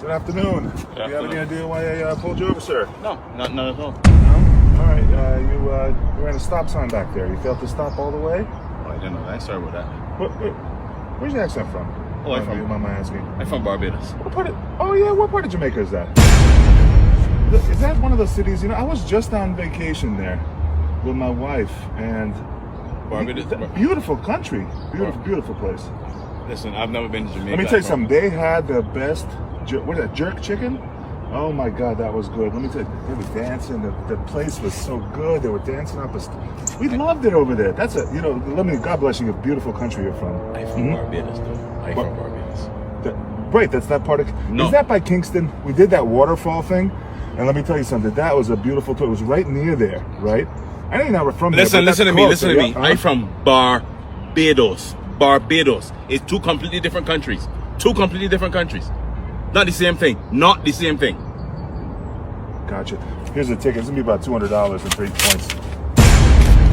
Good afternoon. Do you have any idea why I pulled you over, sir? No, not at all. No? All right. You ran a stop sign back there. You failed to stop all the way? Oh, I didn't know that. Sorry about that. Where's your accent from? Oh, I'm from. You mind my asking? I'm from Barbados. What part of Jamaica is that? Is that one of those cities? You know, I was just on vacation there with my wife, and Barbados. Beautiful country, beautiful place. Listen, I've never been to Jamaica. Let me tell you something. They had the best. What is that? Jerk chicken? Oh my God, that was good. Let me tell you, they were dancing. The place was so good. They were dancing up. We loved it over there. That's God bless you. A beautiful country you're from. I'm from Barbados, though. I'm from Barbados. Right, that's that part of. No. Is that by Kingston? We did that waterfall thing, and let me tell you something. That was a beautiful tour. It was right near there, right? I know you're not from there. Listen to me. Listen to me. Huh? I'm from Barbados. Barbados. It's two completely different countries. Two completely different countries. Not the same thing. Not the same thing. Gotcha. Here's a ticket. It's gonna be about $200 and 3 points.